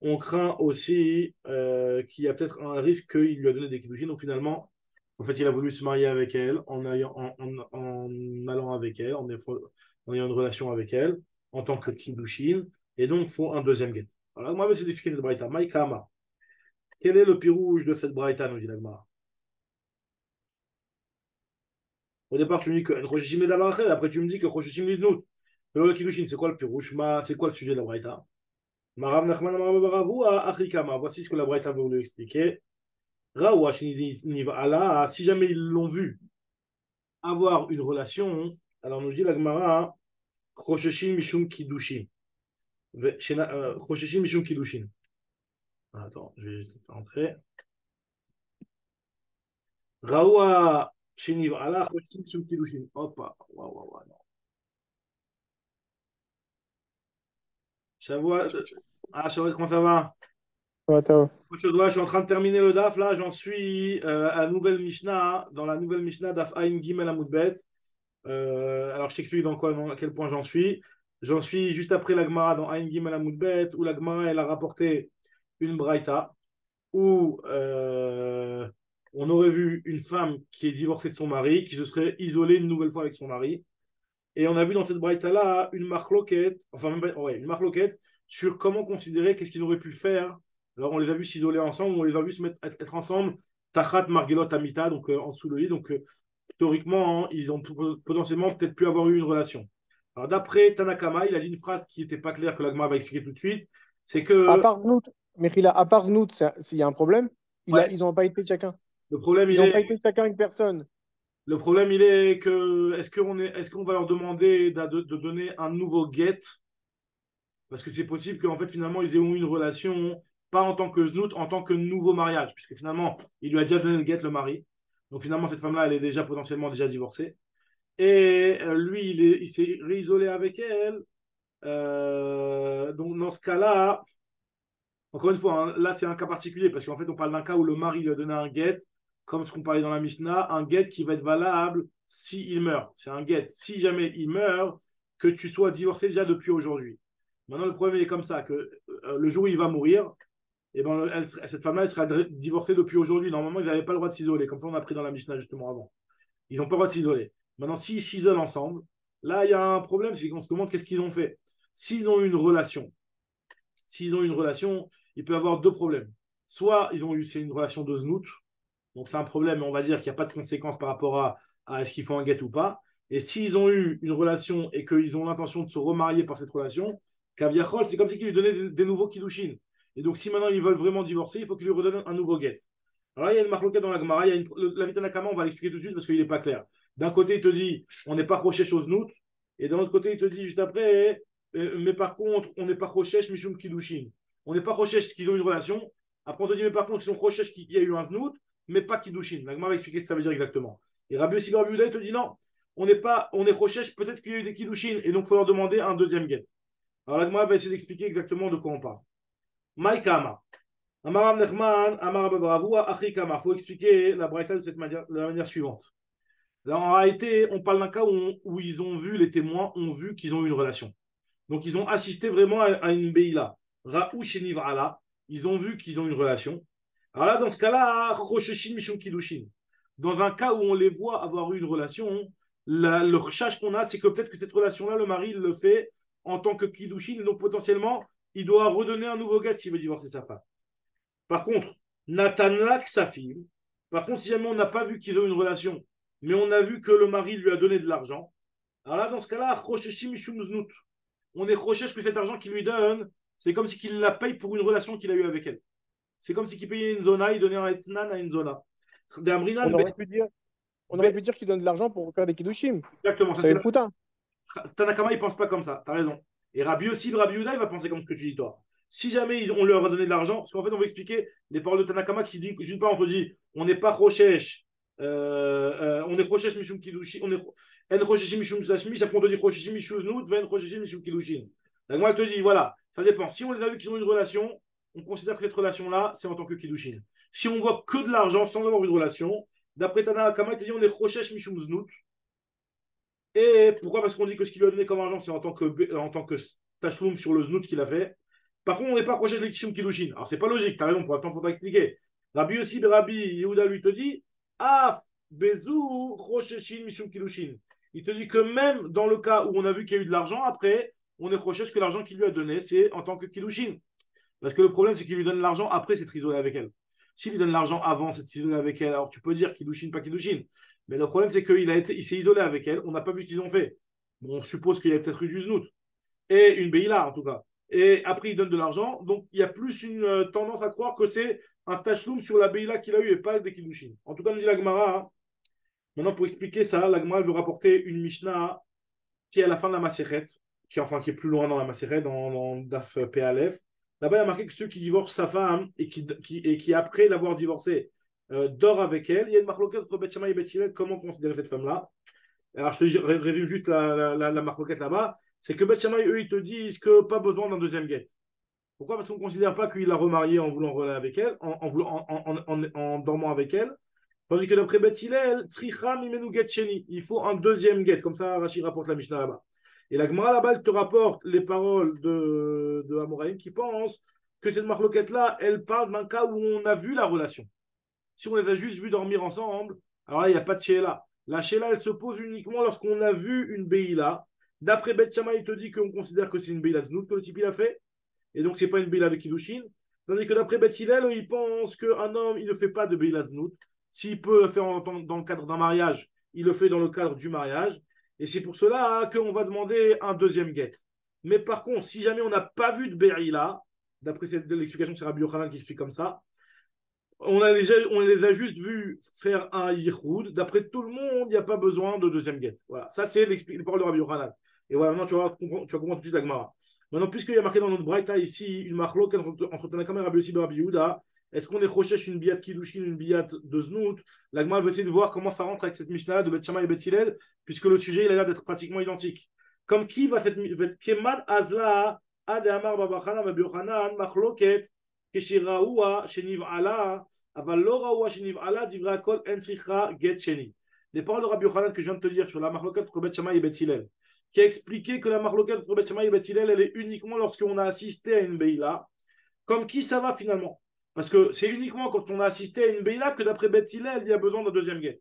Speaker 1: On craint aussi qu'il y a peut-être un risque qu'il lui a donné des Kiddushin. Donc finalement, en fait, il a voulu se marier avec elle en allant avec elle, en ayant une relation avec elle, en tant que Kiddushin. Et donc, il faut un deuxième guet. Alors, moi, c'est difficile cette braïta. Maïkama. Quel est le pirouge de cette braïta, nous dit l'Agmara? Au départ, tu me dis que Roshishim est d'abord après tu me dis que Roshishim l'iznout. Le Kiddushin, c'est quoi le pirouge? C'est quoi le sujet de la braïta? Marav Nachman Marav Baravu à Afrikama. Voici ce que la braïta veut lui expliquer. Raoua Ala, si jamais ils l'ont vu avoir une relation, alors nous dit la Gemara, Roshishim Mishum Kiddushin. Roshishim Mishum Kiddushin. Attends, je vais faire entrer. Raoua Shiniv Ala, Roshishim Mishum Kiddushin. Hop, waouh, non. Shavuot, comment ça va?
Speaker 2: Ouais,
Speaker 1: Je suis en train de terminer le DAF, là, j'en suis à la nouvelle Mishnah, dans la nouvelle Mishnah DAF Aïn Gimel Amoudbet. Alors, je t'explique à quel point j'en suis. J'en suis juste après la Gemara dans Aïn Gimel Amoudbet, où la Gemara, elle a rapporté une braïta, où on aurait vu une femme qui est divorcée de son mari, qui se serait isolée une nouvelle fois avec son mari. Et on a vu dans cette braïta-là une marloquette, une marloquette sur comment considérer qu'est-ce qu'ils auraient pu faire. Alors, on les a vus s'isoler ensemble, on les a vus être ensemble, Tachat, Margelot, Amita, donc en dessous de lit. Donc, théoriquement, hein, ils ont potentiellement peut-être pu avoir eu une relation. Alors, d'après Tanakama, il a dit une phrase qui n'était pas claire que l'Agma va expliquer tout de suite. C'est
Speaker 2: à
Speaker 1: que,
Speaker 2: part Znout, Mechila, à part Znout, s'il y a un problème,
Speaker 1: ouais,
Speaker 2: ils n'ont pas été chacun.
Speaker 1: le problème,
Speaker 2: Ils
Speaker 1: il
Speaker 2: n'ont
Speaker 1: est,
Speaker 2: pas été chacun une personne.
Speaker 1: le problème, il est que, est-ce qu'on va leur demander de donner un nouveau get. Parce que c'est possible qu'en fait, finalement, ils aient eu une relation, pas en tant que znout, en tant que nouveau mariage, puisque finalement, il lui a déjà donné le guet, le mari. Donc finalement, cette femme-là, elle est déjà potentiellement déjà divorcée. Et lui, il s'est réisolé avec elle. Donc dans ce cas-là, encore une fois, hein, là, c'est un cas particulier, parce qu'en fait, on parle d'un cas où le mari lui a donné un guet, comme ce qu'on parlait dans la Mishnah, un guet qui va être valable s'il meurt. C'est un guet. Si jamais il meurt, que tu sois divorcé déjà depuis aujourd'hui. Maintenant, le problème est comme ça, que le jour où il va mourir, eh ben, cette femme-là, elle sera divorcée depuis aujourd'hui. Normalement, ils n'avaient pas le droit de s'isoler. Comme ça, on a pris dans la Mishnah justement avant. Ils n'ont pas le droit de s'isoler. Maintenant, s'ils s'isolent ensemble, là, il y a un problème, c'est qu'on se demande qu'est-ce qu'ils ont fait. S'ils ont eu une relation, il peut y avoir deux problèmes. Soit c'est une relation de znout, donc c'est un problème, on va dire qu'il n'y a pas de conséquences par rapport à est-ce qu'ils font un guet ou pas. Et s'ils ont eu une relation et qu'ils ont l'intention de se remarier par cette relation, Kaviachol, c'est comme si qu'ils lui donnaient des nouveaux kiddushin. Et donc si maintenant ils veulent vraiment divorcer, il faut qu'ils lui redonnent un nouveau guet. Alors là, il y a une marloquette dans la Gemara. La Vitanakama, on va l'expliquer tout de suite parce qu'il n'est pas clair. D'un côté, il te dit on n'est pas Rochesh Oznut. Et d'un autre côté, il te dit juste après mais par contre, on n'est pas Rochesh Mishum Kiddushin. On n'est pas Rochesh qu'ils ont une relation. Après, on te dit mais par contre, ils sont Rochesh qu'il y a eu un Znout, mais pas Kiddushin. La Gemara va expliquer ce que ça veut dire exactement. Et Rabbi Yossi Rabbi Yehuda, il te dit non, on est Rochesh, peut-être qu'il y a eu des Kiddushin. Et donc, il faut leur demander un deuxième get. Alors la Gemara va essayer d'expliquer exactement de quoi on parle. Maïkama. Amarav Nechman, Amarav Bravoua, Achikama. Il faut expliquer la braïta de la manière suivante. Là, en réalité, on parle d'un cas où ils ont vu, les témoins ont vu qu'ils ont eu une relation. Donc, ils ont assisté vraiment à une Beïla. Raou Sheniv Ala, ils ont vu qu'ils ont une relation. Alors là, dans ce cas-là, Rosheshin Mishum Kiddushin. Dans un cas où on les voit avoir eu une relation, le recherche qu'on a, c'est que peut-être que cette relation-là, le mari il le fait en tant que Kiddushin, et donc potentiellement, il doit redonner un nouveau get s'il veut divorcer sa femme. Par contre, Nathanlak sa fille. Par contre, si jamais on n'a pas vu qu'ils ont une relation, mais on a vu que le mari lui a donné de l'argent, alors là, dans ce cas-là, on est rochesh que cet argent qu'il lui donne, c'est comme si qu'il la paye pour une relation qu'il a eue avec elle. C'est comme si qu'il payait une zona, il donnait un etnan à une zona.
Speaker 2: On aurait pu dire, on aurait pu dire qu'il donne de l'argent pour faire des kiddushim.
Speaker 1: Exactement, ça
Speaker 2: C'est
Speaker 1: c'est
Speaker 2: le poutin.
Speaker 1: Tanakama, il pense pas comme ça, t'as raison. Et Rabbi aussi, Rabbi Yehuda, il va penser comme ce que tu dis, toi. Si jamais on leur a donné de l'argent, parce qu'en fait, on va expliquer les paroles de Tanakama qui disent, d'une part, on te dit, on n'est pas Rochesh, on est Rochesh Mishum Kiddushin, on est En Rochesh Mishum Sashmi, après on te dit Rochesh Mishum Znout, Ven Rochesh Mishum Kiddushin. Donc moi, elle te dit, voilà, ça dépend. Si on les a vus qu'ils ont une relation, on considère que cette relation-là, c'est en tant que Kiddushin. Si on voit que de l'argent sans avoir une relation, d'après Tanakama, il te dit, on est Rochesh Mishum Znout. Et pourquoi? Parce qu'on dit que ce qu'il lui a donné comme argent, c'est en tant que tachloum sur le znout qu'il a fait. Par contre, on n'est pas accroché avec Kishum Kiddushin. Alors, c'est pas logique, t'as raison, pour l'instant, il faudra expliquer. Rabbi aussi, Rabbi Yehuda lui te dit Ah, Bezou, Rosheshin, Mishum Kiddushin. Il te dit que même dans le cas où on a vu qu'il y a eu de l'argent, après, on est rochesh que l'argent qu'il lui a donné, c'est en tant que Kiddushin. Parce que le problème, c'est qu'il lui donne l'argent après s'être isolé avec elle. S'il lui donne l'argent avant s'être isolé avec elle, alors tu peux dire Kiddushin, pas Kiddushin. Mais le problème, c'est il s'est isolé avec elle. On n'a pas vu ce qu'ils ont fait. Bon, on suppose qu'il y a peut-être eu du znout. Et une Beïla, en tout cas. Et après, il donne de l'argent. Donc, il y a plus une tendance à croire que c'est un tachloum sur la Beïla qu'il a eu et pas des Kiddushin. En tout cas, nous dit la Gemara. Hein. Maintenant, pour expliquer ça, la Gemara veut rapporter une Mishnah qui est à la fin de la Maseret, qui est plus loin dans la Maseret, dans Daf P-Alef. Là-bas, il y a marqué que ceux qui divorcent sa femme et qui après l'avoir divorcée, dort avec elle. Il y a une marloquette entre Beth Shammai et Beth Hillel, comment considérer cette femme-là. Alors, je te résume juste la marloquette là-bas. C'est que Beth Shammai, eux, ils te disent que pas besoin d'un deuxième guet. Pourquoi? Parce qu'on ne considère pas qu'il l'a remariée en voulant relayer avec elle, en dormant avec elle. Tandis que d'après Beth Hillel, Tricha mimenu get sheni. Il faut un deuxième get. Comme ça, Rachid rapporte la Mishnah là-bas. Et la Gemara là-bas, elle te rapporte les paroles de Amoraïm qui pense que cette marloquette-là, elle parle d'un cas où on a vu la relation. Si on les a juste vus dormir ensemble, alors là, il n'y a pas de Sheila. La Sheila, elle se pose uniquement lorsqu'on a vu une Beïla. D'après Beth Shammai, il te dit qu'on considère que c'est une Beïla Znout que le type il a fait. Et donc, ce n'est pas une Beïla de Kiddushin. Tandis que d'après Beth Hillel, il pense qu'un homme, il ne fait pas de Beïla Znout. S'il peut le faire dans le cadre d'un mariage, il le fait dans le cadre du mariage. Et c'est pour cela qu'on va demander un deuxième guet. Mais par contre, si jamais on n'a pas vu de Beïla, d'après l'explication, c'est Rabbi Yochanan qui explique comme ça, on les a juste vus faire un yichoud. D'après tout le monde, il n'y a pas besoin de deuxième guet. Voilà, ça c'est les paroles de Rabbi Yochanan. Et voilà, maintenant tu vas comprendre tout de suite la Gemara. Maintenant, puisqu'il y a marqué dans notre braïta ici une marloque entre Tanakama et Rabbi Yossi et Rabbi Yehuda, est-ce qu'on est rochesh une billate Kiddushin, une billate de Znout? La Gemara veut essayer de voir comment ça rentre avec cette Mishnah de Beth Shammai et Beth Hillel, puisque le sujet il a l'air d'être pratiquement identique. Comme qui va cette Keman Azla, Ade Amar Babachana, Rabbi Yochanan, Machloket, Keshiraoua, Sheniv Allah, Aval lo Raoua, Sheniv Allah, Divra Kol, Entricha, Get Sheni. Les paroles de Rabbi Yochanan que je viens de te dire sur la Machloket entre Beth Shammai et Beth Hillel, qui a expliqué que la marloquette entre Beth Shammai et Beth Hillel, elle est uniquement lorsqu'on a assisté à une Beïla. Comme qui ça va finalement? Parce que c'est uniquement quand on a assisté à une Beïla que d'après Beth Hillel, il y a besoin d'un deuxième guet.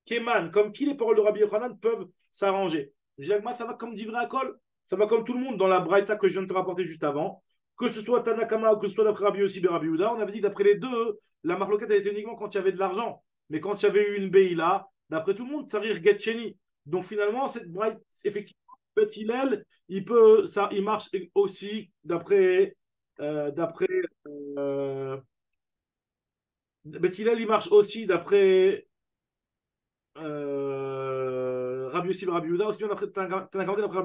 Speaker 1: Keman, comme qui les paroles de Rabbi Yochanan peuvent s'arranger? Jacques, ça va comme d'Ivra Akol, ça va comme tout le monde dans la Braïta que je viens de te rapporter juste avant. Que ce soit Tanakama ou que ce soit d'après Rabbi Yossi et Rabbi Yehuda, on avait dit que d'après les deux, la marloquette elle était uniquement quand il y avait de l'argent. Mais quand il y avait eu une Beïla, d'après tout le monde, ça rire Getcheni. Donc finalement, cette Braïta, effectivement, Beth Hillel, il marche aussi d'après Bet Hillel, il marche aussi d'après Rabbi Yossi Rabbi Yehuda, aussi bien d'après Tanakama d'après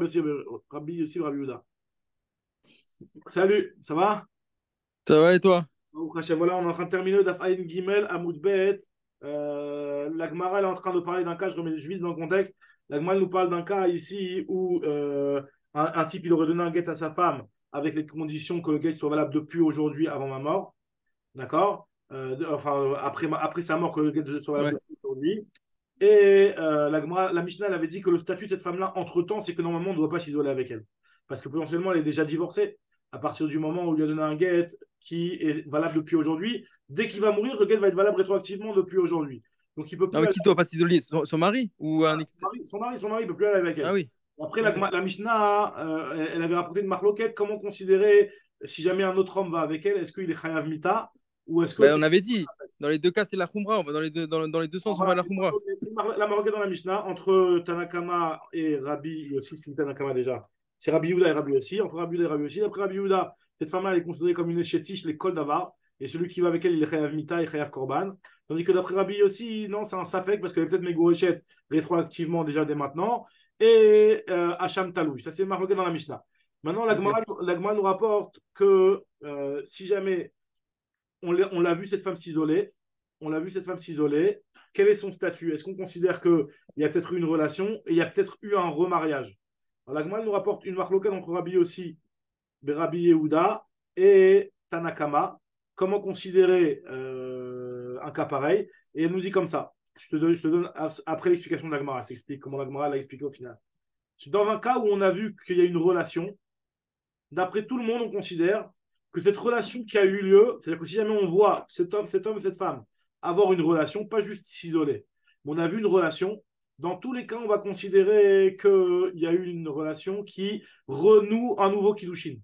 Speaker 1: Rabbi Yossi Rabbi Yehuda. Salut, ça va?
Speaker 3: Ça va et toi?
Speaker 1: Baruch Hashem. Voilà, on est en train de terminer le Daf Ayin Gimel, Amoud Bet. La Gemara, elle est en train de parler d'un cas, je vise dans le contexte. La Gemara elle nous parle d'un cas ici où un type il aurait donné un guet à sa femme avec les conditions que le guet soit valable depuis aujourd'hui avant ma mort. D'accord? Enfin, après sa mort, que le guet soit valable
Speaker 3: Ouais.
Speaker 1: depuis aujourd'hui. Et la Mishnah elle avait dit que le statut de cette femme-là, entre-temps, c'est que normalement, on ne doit pas s'isoler avec elle. Parce que potentiellement, elle est déjà divorcée. À partir du moment où il lui a donné un guet qui est valable depuis aujourd'hui, dès qu'il va mourir, le guet va être valable rétroactivement depuis aujourd'hui. Donc, il ne peut
Speaker 3: Non,
Speaker 1: plus
Speaker 3: mais
Speaker 1: aller
Speaker 3: qui doit pas s'isoler? Son mari ou un
Speaker 1: avec
Speaker 3: ex...
Speaker 1: son mari, il ne peut plus aller avec
Speaker 3: Ah
Speaker 1: elle.
Speaker 3: oui.
Speaker 1: Après,
Speaker 3: Ouais.
Speaker 1: la Mishnah, elle avait rapporté une marloquette. Comment considérer si jamais un autre homme va avec elle, est-ce qu'il est chayav mita ou est-ce que
Speaker 3: Ben,
Speaker 1: c'est
Speaker 3: on avait dit, dans les deux cas, c'est la Khumra. On va dans les deux
Speaker 1: alors
Speaker 3: sens, on va
Speaker 1: voilà,
Speaker 3: à la Khumra.
Speaker 1: la Marocaine dans la Mishnah, entre Tanakama et Rabbi aussi, c'est Tanakama déjà. C'est Rabbi Yehuda et Rabbi aussi. Entre Rabbi Yehuda et Rabbi aussi. D'après Rabbi Yehuda, cette femme-là, elle est considérée comme une échétiche, les kol davar. Et celui qui va avec elle, il est chayav mita et chayav korban. Tandis que d'après Rabbi aussi, non, c'est un safek parce qu'elle est peut-être mégoéchette rétroactivement déjà dès maintenant. Et Hacham Taloui. Ça, c'est Marocain dans la Mishnah. Maintenant,
Speaker 3: Ok.
Speaker 1: la Gemara nous rapporte que si jamais on l'a vu cette femme s'isoler. On l'a vu cette femme s'isoler. Quel est son statut? Est-ce qu'on considère qu'il y a peut-être eu une relation et il y a peut-être eu un remariage? Alors, la Gemara nous rapporte une marloquette entre Rabbi aussi, Rabbi Yehuda et Tanakama. Comment considérer un cas pareil? Et elle nous dit comme ça. Je te donne après l'explication de la Gemara. Je t'explique comment la Gemara l'a expliqué au final. Dans un cas où on a vu qu'il y a une relation, d'après tout le monde, on considère que cette relation qui a eu lieu, c'est-à-dire que si jamais on voit cet homme et cette femme avoir une relation, pas juste s'isoler, mais on a vu une relation, dans tous les cas, on va considérer qu'il y a eu une relation qui renoue un nouveau Kiddushin,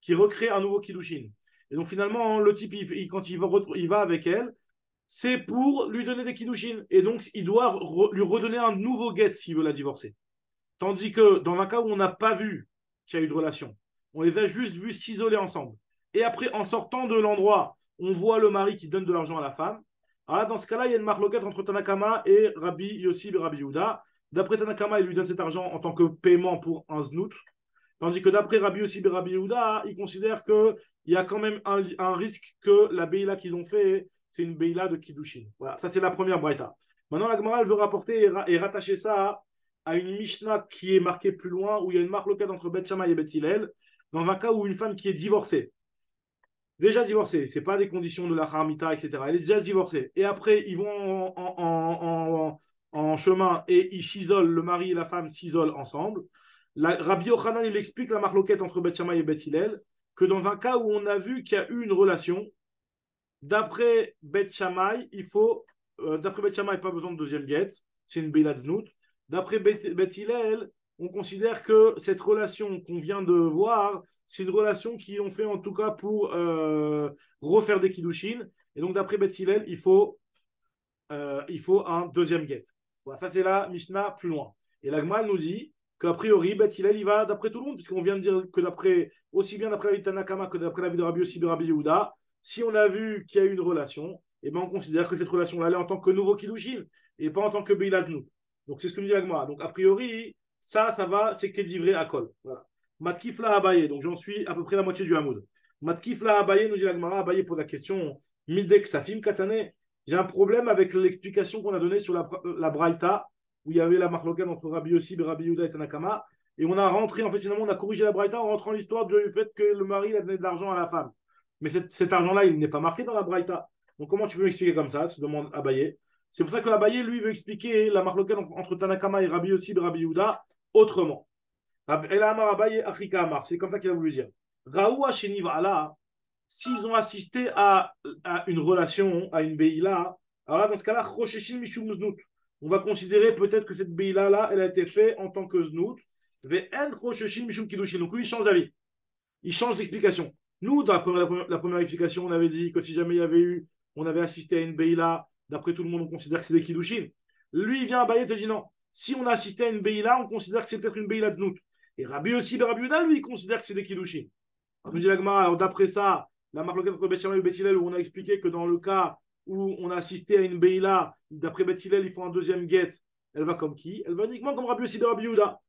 Speaker 1: qui recrée un nouveau Kiddushin. Et donc finalement, le type, quand il va avec elle, c'est pour lui donner des Kiddushin. Et donc, il doit lui redonner un nouveau get s'il veut la divorcer. Tandis que dans un cas où on n'a pas vu qu'il y a eu de relation, on les a juste vus s'isoler ensemble. Et après, en sortant de l'endroit, on voit le mari qui donne de l'argent à la femme. Alors là, dans ce cas-là, il y a une marloquette entre Tanakama et Rabbi Yossi et Rabbi Yehuda. D'après Tanakama, il lui donne cet argent en tant que paiement pour un znout. Tandis que d'après Rabbi Yossi et Rabbi Yehuda, il considère qu'il y a quand même un risque que la Beïla qu'ils ont fait, c'est une Beïla de Kiddushin. Voilà, ça c'est la première braïta. Maintenant, la Gemara, elle veut rapporter et rattacher ça à une Mishnah qui est marquée plus loin, où il y a une marque locale entre Beth Shammai et Beth Hillel, dans un cas où une femme qui est divorcée, déjà divorcée, c'est pas des conditions de la haramita, etc. Elle est déjà divorcée. Et après, ils vont en chemin et ils s'isolent, le mari et la femme s'isolent ensemble. Rabbi Yochanan, il explique la marloquette entre Beth Shammai et Beth Hillel, que dans un cas où on a vu qu'il y a eu une relation, d'après Beth Shammai, d'après Beth Shammai, pas besoin de deuxième guet, c'est une Beilat Znout. D'après Beth Hillel, on considère que cette relation qu'on vient de voir, c'est une relation qu'ils ont fait en tout cas pour refaire des Kiddushin. Et donc, d'après Beth Hillel, il faut un deuxième guet. Voilà, ça, c'est la Mishnah plus loin. Et l'Agma nous dit qu'a priori, Beth Hillel, il va d'après tout le monde, puisqu'on vient de dire que aussi bien d'après la vie de Tanakama que d'après la vie de Rabbi Yossi et Rabbi Yehuda, si on a vu qu'il y a eu une relation, eh ben on considère que cette relation-là, elle est en tant que nouveau Kiddushin et pas en tant que Beilaznou. Donc, c'est ce que nous dit l'Agma. Donc, a priori, ça va, c'est Kédivré à Kol. Voilà. Matkifla Abaye, donc j'en suis à peu près la moitié du Hamoud. Matkifla Abaye, nous dit l'Agmara. Abaye pose la question Midek Safim Katane. J'ai un problème avec l'explication qu'on a donnée sur la Braïta, où il y avait la marloquette entre Rabbi Yossi, Rabbi Yehuda et Tanakama. Et on a rentré, en fait, finalement, on a corrigé la Braïta en rentrant l'histoire du fait que le mari a donné de l'argent à la femme. Mais cet argent-là, il n'est pas marqué dans la Braïta. Donc, comment tu peux m'expliquer comme ça se demande Abaye. C'est pour ça que Abaye, lui, veut expliquer la marloquette entre Tanakama et Rabbi Yossi, Rabbi Yehuda autrement. C'est comme ça qu'il a voulu dire. Raoua Shenivala, s'ils ont assisté à une relation, à une Beïla, alors là, dans ce cas-là, Chosheshin Mishum Znout. On va considérer peut-être que cette Beïla-là, elle a été faite en tant que Znout. Ve'en Chosheshin Mishum Kiddushin. Donc lui, il change d'avis. Il change d'explication. Nous, dans la première explication, on avait dit que si jamais on avait assisté à une Beïla, d'après tout le monde, on considère que c'est des Kiddushin. Lui, il vient à Baye et te dit non. Si on a assisté à une Beïla, on considère que c'est peut-être une Beïla de Znout. Et Rabbi aussi, Rabbi Yehuda, lui, il considère que c'est des Kiddushin. Nous dit la Gemara, alors d'après ça, la marque entre Beth Shammai et Beth Hillel, où on a expliqué que dans le cas où on a assisté à une Beïla, d'après Beth Hillel, ils font un deuxième guet, elle va comme qui? Elle va uniquement comme Rabbi Yossi ben Rabbi Yehuda.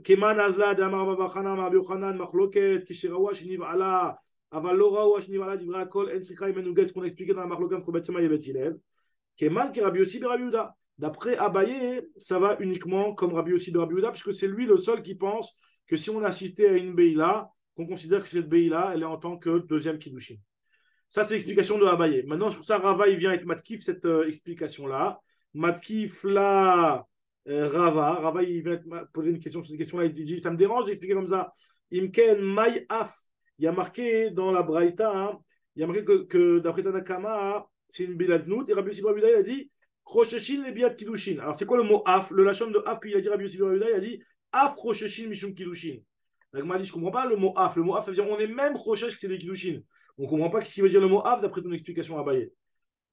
Speaker 1: Keman Azla, Damar Babachana, Rabbi Yochanan, Machloket, Kishirawa, Shiniv Ala, Aval Lora, Shiniv Ala, Divra Akol, En Sikha, Imenuget, ce qu'on a expliqué dans la Machloket entre Beth Shammai et Beth Hillel. Keman qui Rabbi Yossi ben Rabbi Yehuda. D'après Abaye, ça va uniquement comme Rabbi Yossi ben Rabbi Yehuda, puisque c'est lui le seul qui pense que si on a assisté à une Beïla, qu'on considère que cette Beïla, elle est en tant que deuxième Kiddushin. Ça, c'est l'explication de Abaye. Maintenant, c'est pour ça Rava, il vient avec Matkif, cette explication-là. Matkif, là, Rava, il vient poser une question sur cette question-là. Il dit, ça me dérange d'expliquer comme ça. Imken, Maï, Af. Il y a marqué dans la Braïta, hein, il y a marqué que d'après Tanakama, c'est une Biladnout. Et Rabbi Yossi ben Rabbi Yehuda, il a dit, Rosheshin les biat Kiddushin. Alors, c'est quoi le mot Af? Le lachon de Af qu'il a dit Rabbi Yossi ben Rabbi Yehuda, il a dit Af Rosheshin Mishum Kiddushin. Donc, m'a dit, je ne comprends pas le mot Af. Le mot Af, ça veut dire on est même Roshesh que c'est des Kiddushin. On ne comprend pas ce qu'il veut dire le mot Av d'après ton explication à Abaye.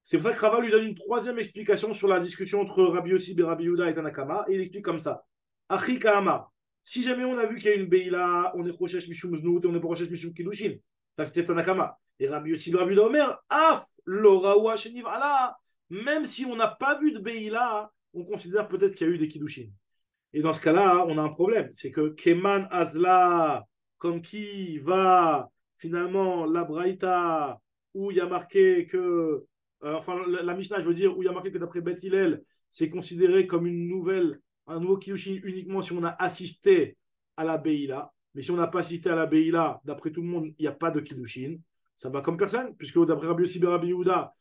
Speaker 1: C'est pour ça que Rava lui donne une troisième explication sur la discussion entre Rabbi Yossi ben Rabbi Yehuda et Tanakama. Et il explique comme ça. Achi Kahama. Si jamais on a vu qu'il y a une Beïla, on est Roshesh Mishum Znout et on est pas Roshesh Mishum Kiddushin. Ça, c'était Tanakama. Et Rabbi Yossi ben Rabbi Yehuda Omer, Af, Loraoua Sheniv Allah. Même si on n'a pas vu de Beïla, on considère peut-être qu'il y a eu des Kiddushin. Et dans ce cas-là, on a un problème. C'est que Keman Azla, comme qui va finalement la Braïta, où il y a marqué que, enfin la Mishnah, je veux dire, où il y a marqué que d'après Beth Hillel, c'est considéré comme un nouveau Kiddushin uniquement si on a assisté à la Beïla. Mais si on n'a pas assisté à la Beïla, d'après tout le monde, il n'y a pas de Kiddushin. Ça va comme personne, puisque d'après Rabbi Yossi ben Rabbi Yehuda,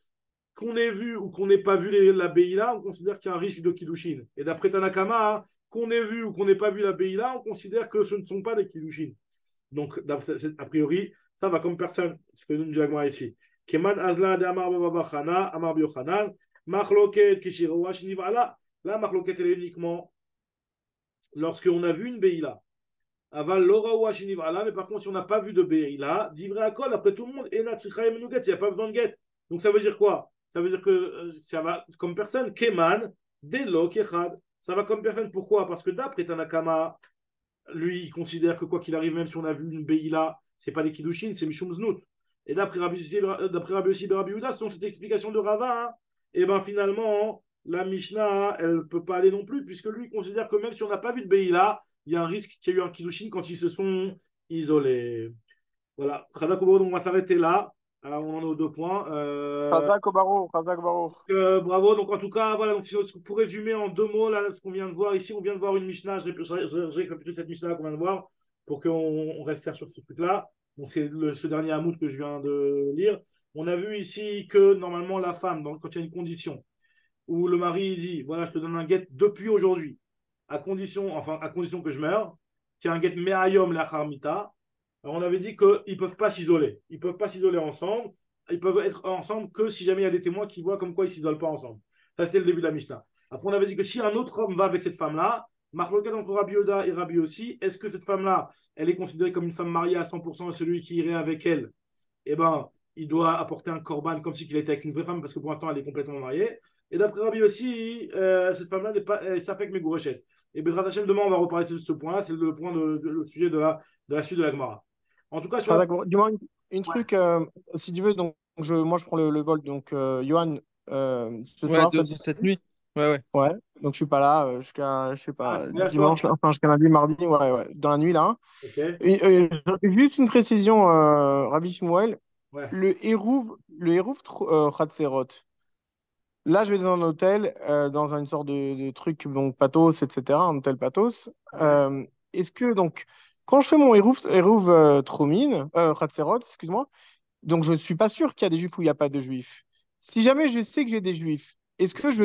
Speaker 1: qu'on ait vu ou qu'on n'ait pas vu la Beïla, on considère qu'il y a un risque de Kiddushin. Et d'après Tanakama, qu'on ait vu ou qu'on n'ait pas vu la Beïla, on considère que ce ne sont pas des Kiddushin. Donc, a priori, ça va comme personne. Ce que nous disons ici. Keman Azla de Amar Babachana, Amar Biochanan, Machloket Kishirowa Shnivala. Là, Machloket, elle est uniquement lorsqu'on a vu une Beïla. Aval Lorawa Shnivala, mais par contre, si on n'a pas vu de Beïla, d'Ivre Akol, après tout le monde, Ena Tzicha Menuget, il n'y a pas besoin de guet. Donc, ça veut dire quoi? Ça veut dire que ça va comme personne. Keman, Delo Kechad. Ça va comme personne. Pourquoi? Parce que d'après Tanakama, lui, il considère que quoi qu'il arrive, même si on a vu une Beïla, c'est pas des Kiddushin, c'est Mishum Znout. Et d'après Rabbi Yossi ben Rabbi Yehuda, selon cette explication de Rava, hein, et ben finalement, la Mishnah, elle ne peut pas aller non plus, puisque lui, il considère que même si on n'a pas vu de Beïla, il y a un risque qu'il y ait eu un Kiddushin quand ils se sont isolés. Voilà. Donc on va s'arrêter là. Alors, on en a aux 2 points.
Speaker 2: Razak Obaro, Razak Baro.
Speaker 1: Bravo. Donc, en tout cas, voilà. Donc, pour résumer en 2 mots, là, ce qu'on vient de voir ici, on vient de voir une Mishnah. Je récapitule cette Mishnah qu'on vient de voir pour qu'on reste sur ce truc-là. Donc, c'est ce dernier Hamoud que je viens de lire. On a vu ici que normalement, la femme, donc, quand il y a une condition où le mari dit voilà, je te donne un guet depuis aujourd'hui, à condition que je meure, qu'il y a un guet me'ayom lachar mita. Alors, on avait dit qu'ils ne peuvent pas s'isoler. Ils ne peuvent pas s'isoler ensemble. Ils peuvent être ensemble que si jamais il y a des témoins qui voient comme quoi ils ne s'isolent pas ensemble. Ça, c'était le début de la Mishnah. Après, on avait dit que si un autre homme va avec cette femme-là, Marloket entre Rabbi Yehuda et Rabbi Yossi, est-ce que cette femme-là, elle est considérée comme une femme mariée à 100% et celui qui irait avec elle, eh ben, il doit apporter un korban comme si il était avec une vraie femme parce que pour l'instant, elle est complètement mariée. Et d'après Rabbi Yossi, cette femme-là n'est pas Safek Megourechet. Et Bezrat Hashem, demain, on va reparler de ce point-là. C'est le point le sujet de la suite de la Gemara. En tout cas, sur la...
Speaker 2: Dis-moi une
Speaker 1: Ouais.
Speaker 2: truc, si tu veux, donc moi je prends le vol. Donc, Johan, ce
Speaker 3: Ouais,
Speaker 2: soir, ça te dit?
Speaker 3: cette nuit. Ouais.
Speaker 2: Ouais, donc je suis pas là jusqu'à, je sais
Speaker 1: Ah,
Speaker 2: pas,
Speaker 1: tu voyages, toi?
Speaker 2: dimanche, enfin jusqu'à lundi, mardi, ouais, dans la nuit là.
Speaker 1: Ok.
Speaker 2: Et, juste une précision, Rabbi Shmuel,
Speaker 1: Ouais.
Speaker 2: le Hérouf Hatserot. Là, je vais dans un hôtel, dans une sorte de truc, donc pathos, etc., un hôtel pathos.
Speaker 1: Ouais.
Speaker 2: Est-ce que, donc, quand je fais mon Hérouf Tromin, Hatserot, excuse-moi, donc je ne suis pas sûr qu'il y a des juifs ou il n'y a pas de juifs. Si jamais je sais que j'ai des juifs, est-ce que je